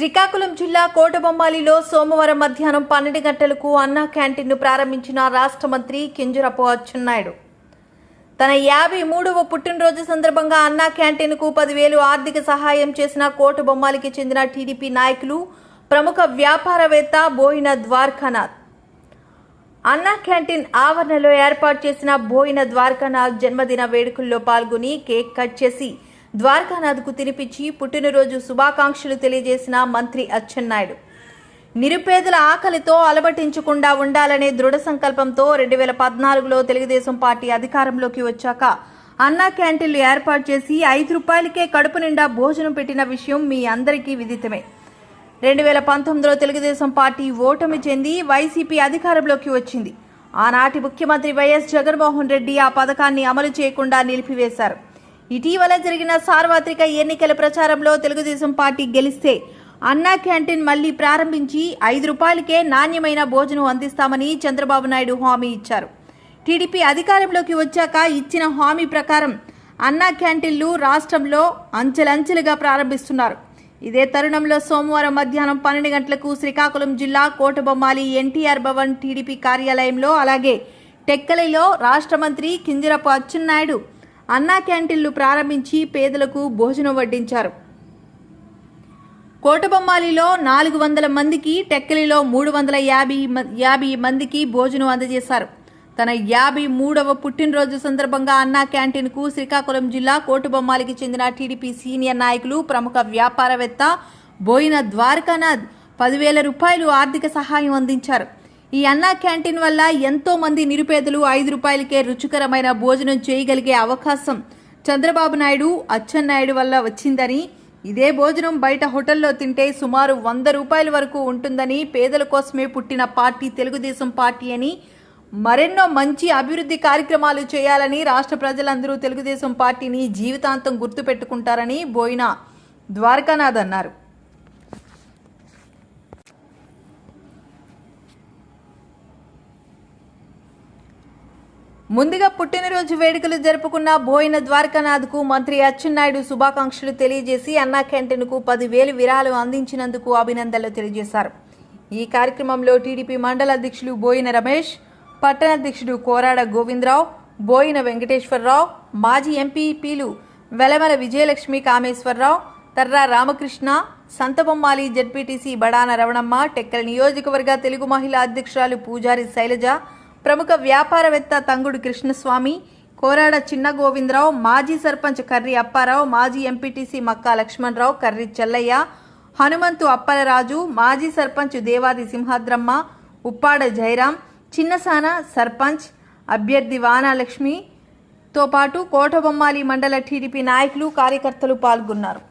శ్రీకాకుళం జిల్లా కోటబొమ్మాలిలో సోమవారం మధ్యాహ్నం 12 గంటలకు అన్నా క్యాంటీన్ను ప్రారంభించిన రాష్ట్ర మంత్రి కింజరాపు అచ్చెన్నాయుడు తన 53వ పుట్టినరోజు సందర్భంగా అన్నా క్యాంటీన్కు 10,000 ఆర్థిక సహాయం చేసిన కోటబొమ్మాలికి చెందిన టీడీపీ నాయకులు ప్రముఖ వ్యాపారవేత్త బోయిన ద్వారకానాథ్ అన్నా క్యాంటీన్ ఆవరణలో ఏర్పాటు చేసిన బోయిన ద్వారకానాథ్ జన్మదిన వేడుకల్లో పాల్గొని కేక్ కట్ చేసి ద్వారకానాథ్కు తినిపించి పుట్టినరోజు శుభాకాంక్షలు తెలియజేసిన మంత్రి అచ్చెన్నాయుడు నిరుపేదల ఆకలితో అలమటించకుండా ఉండాలనే దృఢ సంకల్పంతో 2014లో తెలుగుదేశం పార్టీ అధికారంలోకి వచ్చాక అన్నా క్యాంటీన్లు ఏర్పాటు చేసి 5 రూపాయలకే కడుపు నిండా భోజనం పెట్టిన విషయం మీ అందరికీ విదితమే. 2019లో తెలుగుదేశం పార్టీ ఓటమి చెంది వైసీపీ అధికారంలోకి వచ్చింది. ఆనాటి ముఖ్యమంత్రి వైఎస్ జగన్మోహన్ రెడ్డి ఆ పథకాన్ని అమలు చేయకుండా నిలిపివేశారు. ఇటీవల జరిగిన సార్వత్రిక ఎన్నికల ప్రచారంలో తెలుగుదేశం పార్టీ గెలిస్తే అన్నా క్యాంటీన్ మళ్లీ ప్రారంభించి 5 రూపాయలకే నాణ్యమైన భోజనం అందిస్తామని చంద్రబాబు నాయుడు హామీ ఇచ్చారు. టీడీపీ అధికారంలోకి వచ్చాక ఇచ్చిన హామీ ప్రకారం అన్నా క్యాంటీన్లు రాష్ట్రంలో అంచెలంచెలుగా ప్రారంభిస్తున్నారు. ఇదే తరుణంలో సోమవారం మధ్యాహ్నం 12 గంటలకు శ్రీకాకుళం జిల్లా కోటబొమ్మాలి ఎన్టీఆర్ భవన్ టీడీపీ కార్యాలయంలో అలాగే టెక్కలిలో రాష్ట్ర మంత్రి కింజరాపు అచ్చెన్నాయుడు అన్నా క్యాంటీన్లు ప్రారంభించి పేదలకు భోజనం వడ్డించారు. కోటబొమ్మాలిలో 400 మందికి, టెక్కలిలో 350 మందికి భోజనం అందజేశారు. తన 53వ పుట్టినరోజు సందర్భంగా అన్నా క్యాంటీన్కు శ్రీకాకుళం జిల్లా కోటబొమ్మాలికి చెందిన టీడీపీ సీనియర్ నాయకులు ప్రముఖ వ్యాపారవేత్త బోయిన ద్వారకానాథ్ 10,000 రూపాయలు ఆర్థిక సహాయం అందించారు. ఈ అన్నా క్యాంటీన్ వల్ల ఎంతో మంది నిరుపేదలు 5 రూపాయలకే రుచికరమైన భోజనం చేయగలిగే అవకాశం చంద్రబాబు నాయుడు అచ్చెన్నాయుడు వల్ల వచ్చిందని, ఇదే భోజనం బయట హోటల్లో తింటే సుమారు 100 రూపాయల వరకు ఉంటుందని, పేదల కోసమే పుట్టిన పార్టీ తెలుగుదేశం పార్టీ అని, మరెన్నో మంచి అభివృద్ధి కార్యక్రమాలు చేయాలని రాష్ట్ర ప్రజలందరూ తెలుగుదేశం పార్టీని జీవితాంతం గుర్తుపెట్టుకుంటారని బోయిన ద్వారకానాథ్ అన్నారు. ముందుగా పుట్టినరోజు వేడుకలు జరుపుకున్న బోయిన ద్వారకానాథ్కు మంత్రి అచ్చెన్నాయుడు శుభాకాంక్షలు తెలియజేసి అన్నా క్యాంటీన్కు 10,000 విరాళం అందించినందుకు అభినందనలు తెలియజేశారు. ఈ కార్యక్రమంలో టీడీపీ మండల అధ్యక్షులు బోయిన రమేష్, పట్టణ అధ్యక్షుడు కోరాడ గోవిందరావు, బోయిన వెంకటేశ్వరరావు, మాజీ ఎంపీపీలు వెలమల విజయలక్ష్మి కామేశ్వరరావు, తర్రా రామకృష్ణ, సంతబొమ్మాలి జడ్పీటీసీ బడాన రవణమ్మ, టెక్కల నియోజకవర్గ తెలుగు మహిళా అధ్యక్షురాలు పూజారి శైలజ, ప్రముఖ వ్యాపారవేత్త తంగుడు కృష్ణస్వామి, కోరాడ చిన్న గోవిందరావు, మాజీ సర్పంచ్ కర్రి అప్పారావు, మాజీ ఎంపీటీసీ మక్కా లక్ష్మణరావు, కర్రి చెల్లయ్య, హనుమంతు అప్పలరాజు, మాజీ సర్పంచ్ దేవాది సింహాద్రమ్మ, ఉప్పాడ జయరాం, చిన్నసాన సర్పంచ్ అభ్యర్థి వానాలక్ష్మితో పాటు కోటబొమ్మాలి మండల టీడీపీ నాయకులు, కార్యకర్తలు పాల్గొన్నారు.